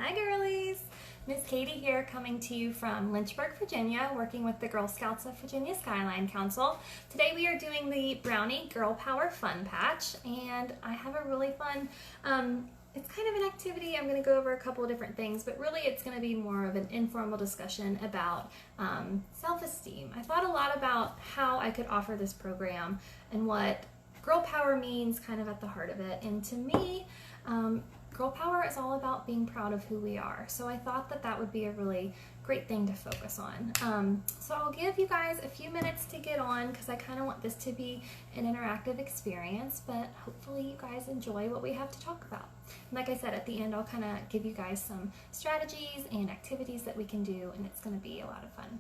Hi girlies! Miss Katie here, coming to you from Lynchburg, Virginia, working with the Girl Scouts of Virginia Skyline Council. Today we are doing the Brownie Girl Power Fun Patch, and I have a really fun, it's kind of an activity. I'm going to go over a couple of different things, but really it's going to be more of an informal discussion about self-esteem. I thought a lot about how I could offer this program and what girl power means kind of at the heart of it, and to me, girl power is all about being proud of who we are. So I thought that that would be a really great thing to focus on. So I'll give you guys a few minutes to get on because I kind of want this to be an interactive experience, but hopefully you guys enjoy what we have to talk about. And like I said, at the end I'll kind of give you guys some strategies and activities that we can do, and it's going to be a lot of fun.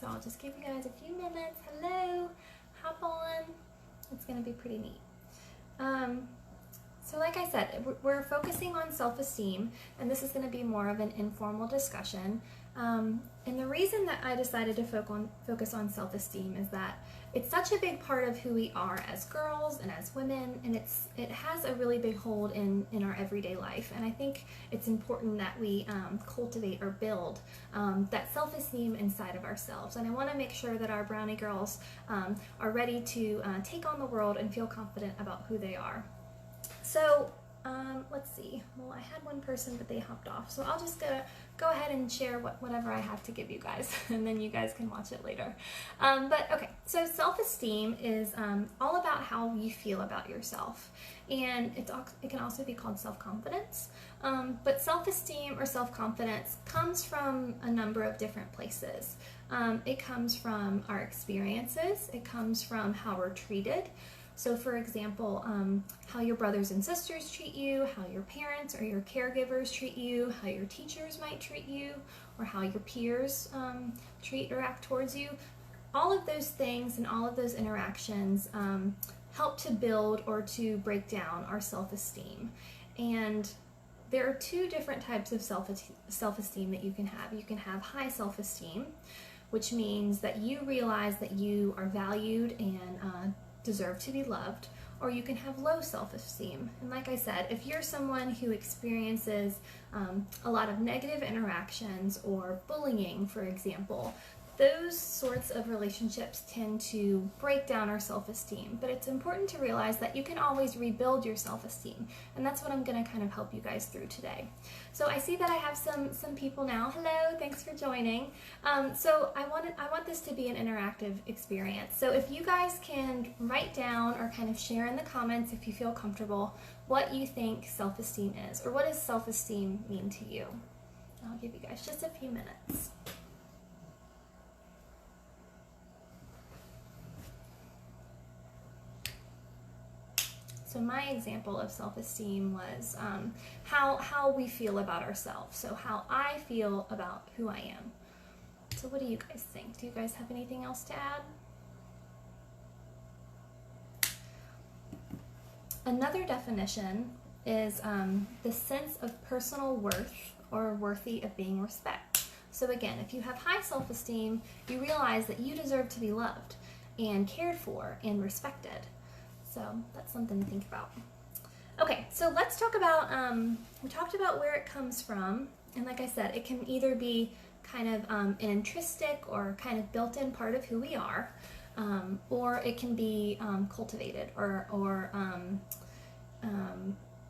So I'll just give you guys a few minutes. Hello, hop on. It's going to be pretty neat. So like I said, we're focusing on self-esteem, and this is going to be more of an informal discussion. And the reason that I decided to focus on self-esteem is that it's such a big part of who we are as girls and as women, and it has a really big hold in our everyday life. And I think it's important that we cultivate or build that self-esteem inside of ourselves. And I want to make sure that our Brownie girls are ready to take on the world and feel confident about who they are. So let's see, well, I had one person but they hopped off, so I'll just go ahead and share whatever I have to give you guys, and then you guys can watch it later. But okay, so self-esteem is all about how you feel about yourself, and it can also be called self-confidence. But self-esteem or self-confidence comes from a number of different places. It comes from our experiences, it comes from how we're treated. So for example, how your brothers and sisters treat you, how your parents or your caregivers treat you, how your teachers might treat you, or how your peers treat or act towards you. All of those things and all of those interactions help to build or to break down our self-esteem. And there are two different types of self-esteem that you can have. You can have high self-esteem, which means that you realize that you are valued and deserve to be loved, or you can have low self-esteem. And like I said, if you're someone who experiences a lot of negative interactions or bullying, for example, those sorts of relationships tend to break down our self-esteem. But it's important to realize that you can always rebuild your self-esteem, and that's what I'm going to kind of help you guys through today. So I see that I have some people now. Hello, thanks for joining. So I want this to be an interactive experience. So if you guys can write down or kind of share in the comments, if you feel comfortable, what you think self-esteem is, or what does self-esteem mean to you. I'll give you guys just a few minutes. So my example of self-esteem was how we feel about ourselves. So how I feel about who I am. So what do you guys think? Do you guys have anything else to add? Another definition is the sense of personal worth or worthy of being respected. So again, if you have high self-esteem, you realize that you deserve to be loved and cared for and respected. So that's something to think about. Okay, so let's talk about, we talked about where it comes from, and like I said, it can either be kind of an intrinsic or kind of built-in part of who we are, or it can be cultivated or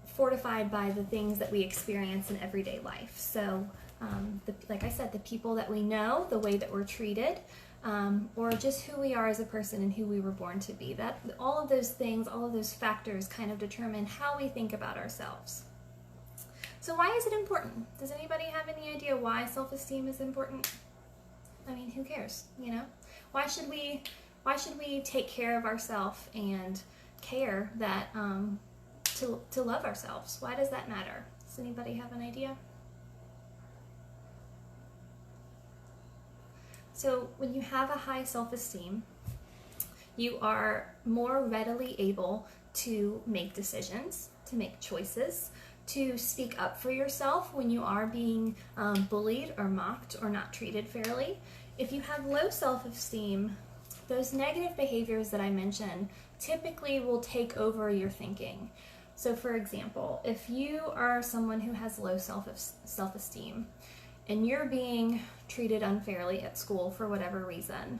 fortified by the things that we experience in everyday life. So like I said, the people that we know, the way that we're treated, or just who we are as a person and who we were born to be. That all of those things, all of those factors kind of determine how we think about ourselves. So why is it important? Does anybody have any idea why self-esteem is important? I mean, who cares, you know? Why should we take care of ourselves and care that to love ourselves? Why does that matter? Does anybody have an idea? So when you have a high self-esteem, you are more readily able to make decisions, to make choices, to speak up for yourself when you are being bullied or mocked or not treated fairly. If you have low self-esteem, those negative behaviors that I mentioned typically will take over your thinking. So for example, if you are someone who has low self-esteem and you're being treated unfairly at school for whatever reason,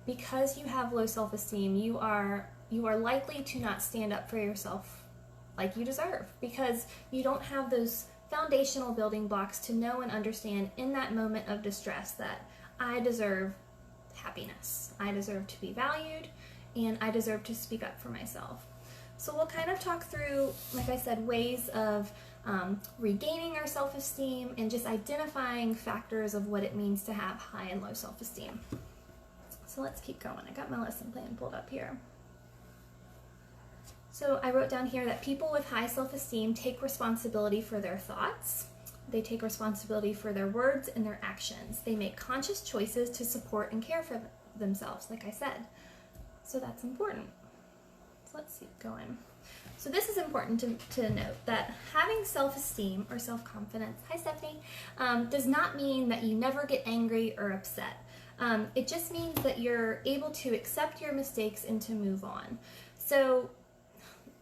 because you have low self-esteem, you are likely to not stand up for yourself like you deserve, because you don't have those foundational building blocks to know and understand in that moment of distress that I deserve happiness, I deserve to be valued, and I deserve to speak up for myself. So we'll kind of talk through, like I said, ways of regaining our self-esteem and just identifying factors of what it means to have high and low self-esteem. So let's keep going. I got my lesson plan pulled up here. So I wrote down here that people with high self-esteem take responsibility for their thoughts. They take responsibility for their words and their actions. They make conscious choices to support and care for themselves, like I said. So that's important. So let's keep going. So this is important to note, that having self-esteem or self-confidence, hi Stephanie, does not mean that you never get angry or upset. It just means that you're able to accept your mistakes and to move on. So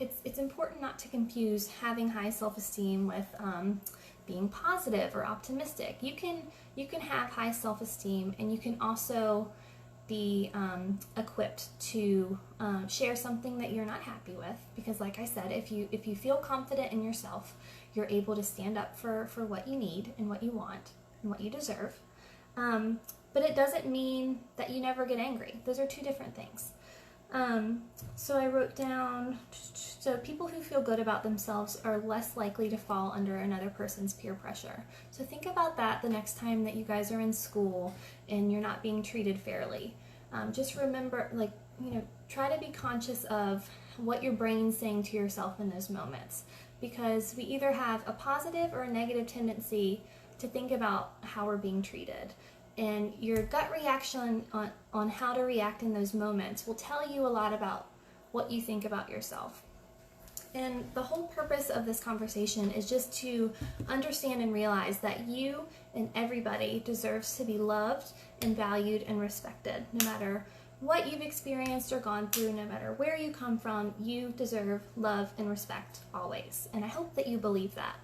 it's important not to confuse having high self-esteem with being positive or optimistic. You can have high self-esteem and you can also be equipped to share something that you're not happy with, because like I said, if you feel confident in yourself, you're able to stand up for what you need and what you want and what you deserve. But it doesn't mean that you never get angry. Those are two different things. So I wrote down, so people who feel good about themselves are less likely to fall under another person's peer pressure. So think about that the next time that you guys are in school and you're not being treated fairly. Just remember, try to be conscious of what your brain's saying to yourself in those moments, because we either have a positive or a negative tendency to think about how we're being treated. And your gut reaction on how to react in those moments will tell you a lot about what you think about yourself. And the whole purpose of this conversation is just to understand and realize that you and everybody deserves to be loved and valued and respected. No matter what you've experienced or gone through, no matter where you come from, you deserve love and respect always. And I hope that you believe that.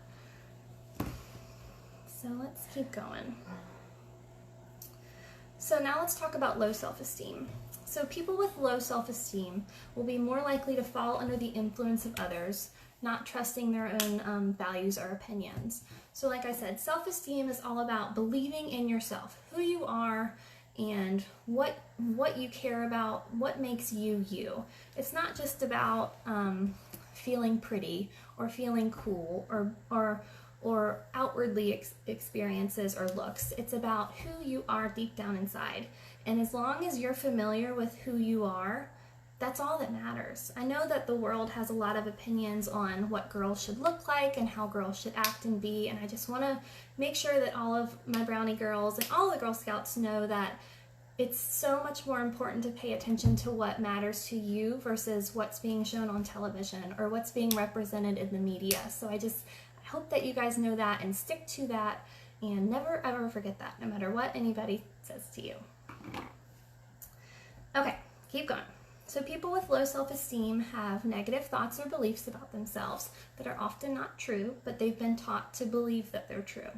So let's keep going. So now let's talk about low self-esteem. So people with low self-esteem will be more likely to fall under the influence of others, not trusting their own values or opinions. So like I said, self-esteem is all about believing in yourself, who you are, and what you care about, what makes you you. It's not just about feeling pretty or feeling cool or outwardly experiences or looks. It's about who you are deep down inside. And as long as you're familiar with who you are, that's all that matters. I know that the world has a lot of opinions on what girls should look like and how girls should act and be, and I just want to make sure that all of my Brownie girls and all the Girl Scouts know that it's so much more important to pay attention to what matters to you versus what's being shown on television or what's being represented in the media. So I hope that you guys know that and stick to that and never ever forget that, no matter what anybody says to you. Okay, keep going. So people with low self-esteem have negative thoughts or beliefs about themselves that are often not true, but they've been taught to believe that they're true.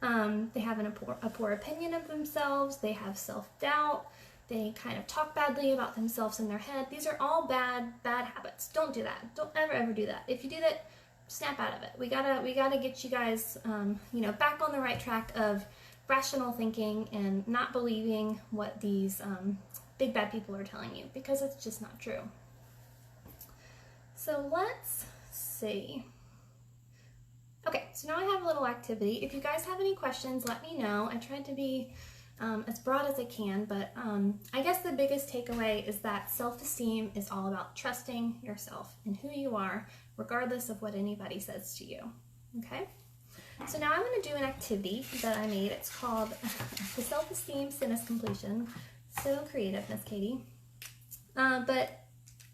They have a poor opinion of themselves, they have self-doubt, they kind of talk badly about themselves in their head. These are all bad habits. Don't do that. Don't ever do that. If you do that, snap out of it. We gotta get you guys, back on the right track of rational thinking and not believing what these big bad people are telling you, because it's just not true. So let's see. Okay, so now I have a little activity. If you guys have any questions, let me know. I tried to be as broad as I can, but I guess the biggest takeaway is that self-esteem is all about trusting yourself and who you are, regardless of what anybody says to you, okay? So now I'm going to do an activity that I made. It's called the Self-Esteem Sentence Completion. So creative, Miss Katie. But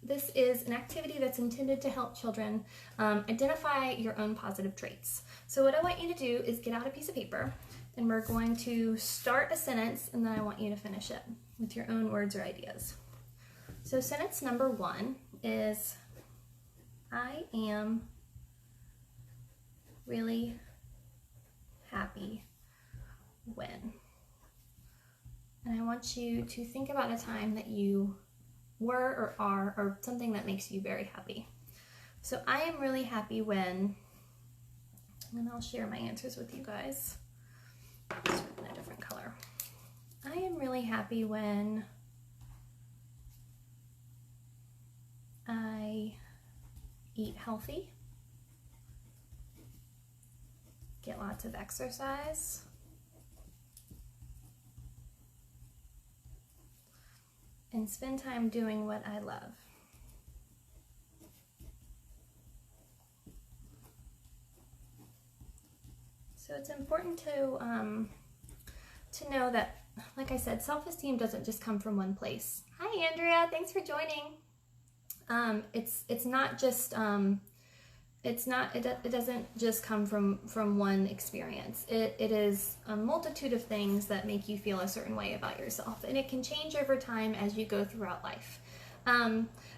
this is an activity that's intended to help children identify your own positive traits. So what I want you to do is get out a piece of paper, and we're going to start a sentence, and then I want you to finish it with your own words or ideas. So sentence number 1 is, I am really happy when. And I want you to think about a time that you were or are, or something that makes you very happy. So I am really happy when, and I'll share my answers with you guys. Just in a different color. I am really happy when I eat healthy, get lots of exercise, and spend time doing what I love. So it's important to know that, like I said, self-esteem doesn't just come from one place. Hi, Andrea. Thanks for joining. It's not just it doesn't just come from one experience. It is a multitude of things that make you feel a certain way about yourself, and it can change over time as you go throughout life.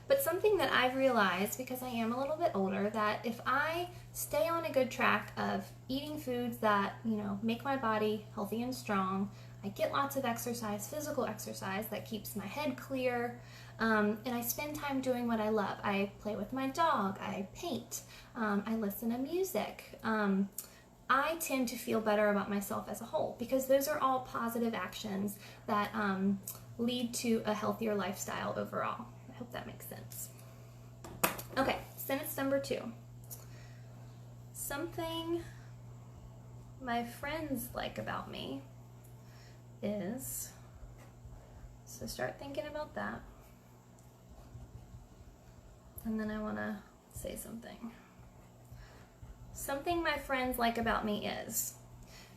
But something that I've realized, because I am a little bit older, that if I stay on a good track of eating foods that, you know, make my body healthy and strong, I get lots of exercise, physical exercise that keeps my head clear, and I spend time doing what I love. I play with my dog, I paint, I listen to music. I tend to feel better about myself as a whole, because those are all positive actions that lead to a healthier lifestyle overall. I hope that makes sense. Okay, sentence number 2. Something my friends like about me is, so start thinking about that. And then I want to say something. Something my friends like about me is.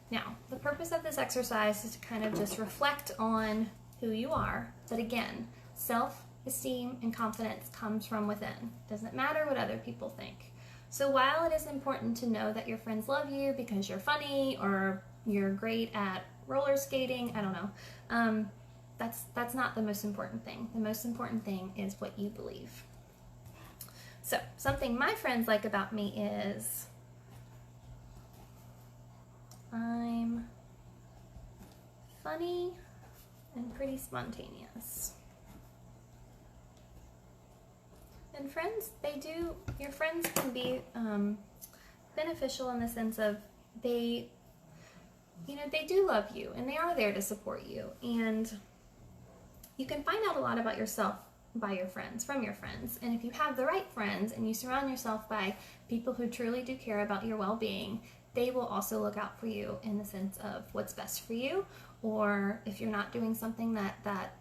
Now, the purpose of this exercise is to kind of just reflect on who you are, but again, self-esteem and confidence comes from within. Doesn't matter what other people think. So while it is important to know that your friends love you because you're funny or you're great at roller skating, I don't know, that's not the most important thing. The most important thing is what you believe. So something my friends like about me is I'm funny and pretty spontaneous. And friends, your friends can be beneficial in the sense of they do love you and they are there to support you. And you can find out a lot about yourself by your friends, from your friends. And if you have the right friends and you surround yourself by people who truly do care about your well-being, they will also look out for you in the sense of what's best for you, or if you're not doing something that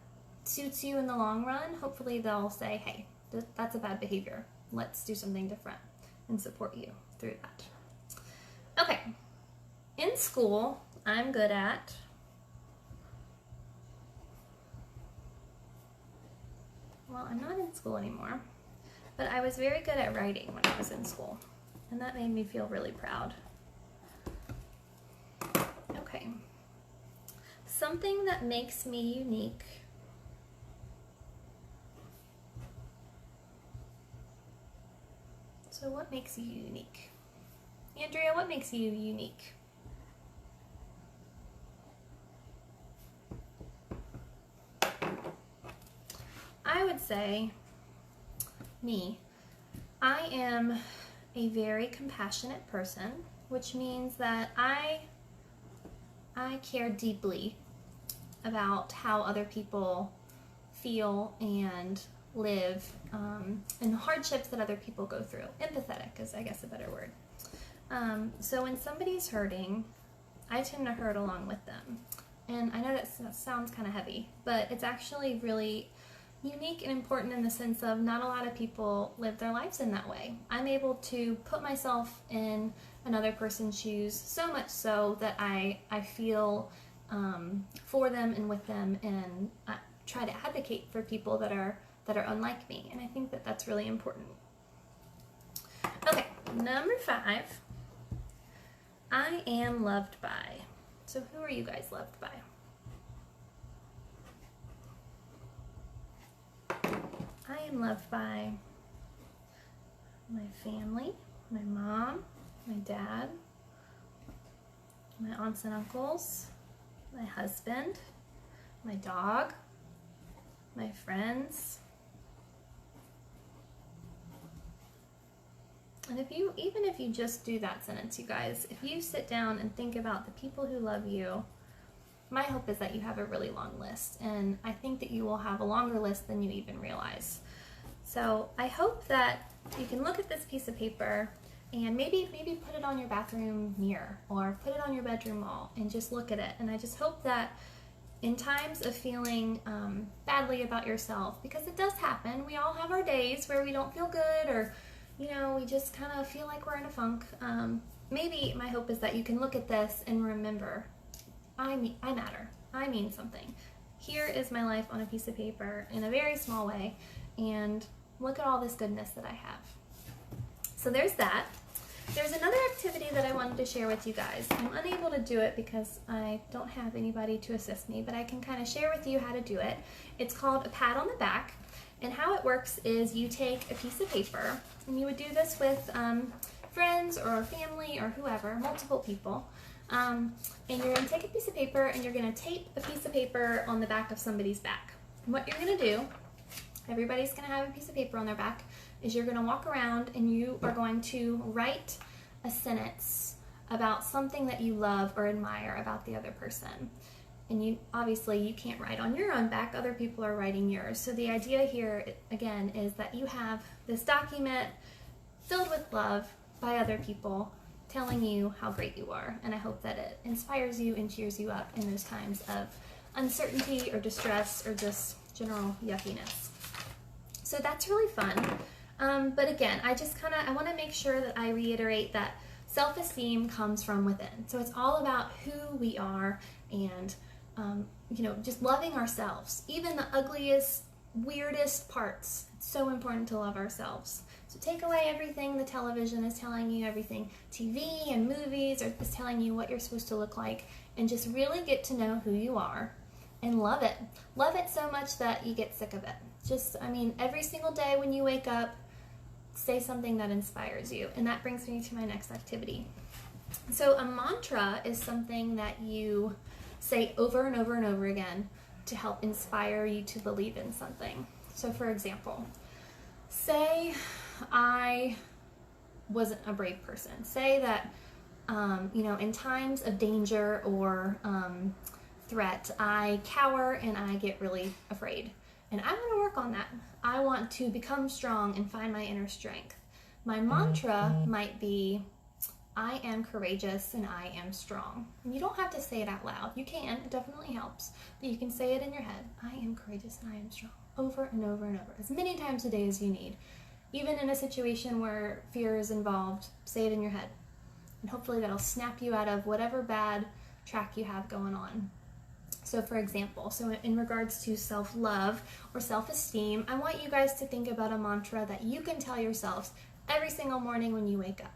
suits you in the long run, hopefully they'll say, hey, that's a bad behavior. Let's do something different, and support you through that. Okay, in school, I'm good at well, I'm not in school anymore, but I was very good at writing when I was in school, and that made me feel really proud. Okay, something that makes me unique. So what makes you unique? Andrea, what makes you unique? I would say, I am a very compassionate person, which means that I care deeply about how other people feel and live, and the hardships that other people go through. Empathetic is, I guess, a better word. So when somebody's hurting, I tend to hurt along with them. And I know that sounds kind of heavy, but it's actually really unique and important in the sense of not a lot of people live their lives in that way. I'm able to put myself in another person's shoes, so much so that I feel for them and with them, and try to advocate for people that are unlike me. And I think that that's really important. Okay, number 5, I am loved by. So who are you guys loved by? I am loved by my family, my mom, my dad, my aunts and uncles, my husband, my dog, my friends. And even if you just do that sentence, you guys, if you sit down and think about the people who love you, my hope is that you have a really long list. And I think that you will have a longer list than you even realize. So I hope that you can look at this piece of paper and maybe put it on your bathroom mirror or put it on your bedroom wall and just look at it. And I just hope that in times of feeling badly about yourself, because it does happen, we all have our days where we don't feel good, or we just kind of feel like we're in a funk. Maybe my hope is that you can look at this and remember, I matter. I mean something. Here is my life on a piece of paper in a very small way, and look at all this goodness that I have. So there's that. There's another activity that I wanted to share with you guys. I'm unable to do it because I don't have anybody to assist me, but I can kind of share with you how to do it. It's called a pat on the back. And how it works is you take a piece of paper, and you would do this with friends or family or whoever, multiple people. And you're going to take a piece of paper and you're going to tape a piece of paper on the back of somebody's back. And what you're going to do, everybody's going to have a piece of paper on their back, is you're going to walk around and you are going to write a sentence about something that you love or admire about the other person. And you can't write on your own back, other people are writing yours. So the idea here, again, is that you have this document filled with love by other people telling you how great you are. And I hope that it inspires you and cheers you up in those times of uncertainty or distress or just general yuckiness. So that's really fun. But again, I want to make sure that I reiterate that self-esteem comes from within. So it's all about who we are and just loving ourselves, even the ugliest, weirdest parts. It's so important to love ourselves. So take away everything the television is telling you, everything TV and movies is telling you what you're supposed to look like, and just really get to know who you are and love it. Love it so much that you get sick of it. Every single day when you wake up, say something that inspires you. And that brings me to my next activity. So a mantra is something that you say over and over and over again to help inspire you to believe in something. So for example, say I wasn't a brave person. Say that, in times of danger or threat, I cower and I get really afraid. And I want to work on that. I want to become strong and find my inner strength. My mantra might be, I am courageous and I am strong. And you don't have to say it out loud. You can, it definitely helps. But you can say it in your head. I am courageous and I am strong. Over and over and over. As many times a day as you need. Even in a situation where fear is involved, say it in your head. And hopefully that'll snap you out of whatever bad track you have going on. So for example, in regards to self-love or self-esteem, I want you guys to think about a mantra that you can tell yourselves every single morning when you wake up.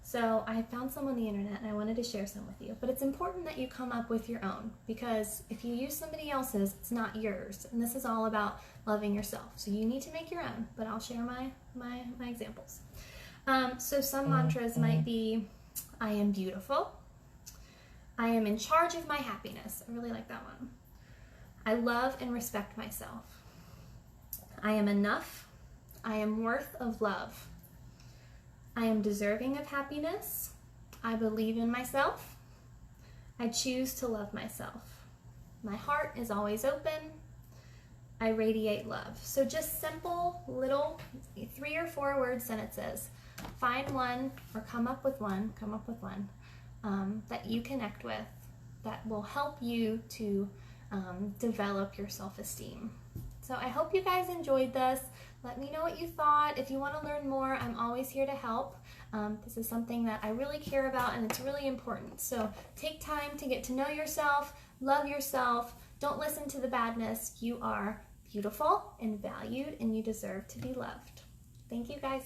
So I found some on the internet and I wanted to share some with you. But it's important that you come up with your own, because if you use somebody else's, it's not yours. And this is all about loving yourself. So you need to make your own, but I'll share my examples. So some mantras might be, I am beautiful. I am in charge of my happiness. I really like that one. I love and respect myself. I am enough. I am worth of love. I am deserving of happiness. I believe in myself. I choose to love myself. My heart is always open. I radiate love. So just simple little 3 or 4 word sentences. Find one or come up with one that you connect with that will help you to develop your self-esteem. So I hope you guys enjoyed this. Let me know what you thought. If you want to learn more, I'm always here to help. This is something that I really care about and it's really important. So take time to get to know yourself, love yourself. Don't listen to the badness. You are beautiful and valued and you deserve to be loved. Thank you guys.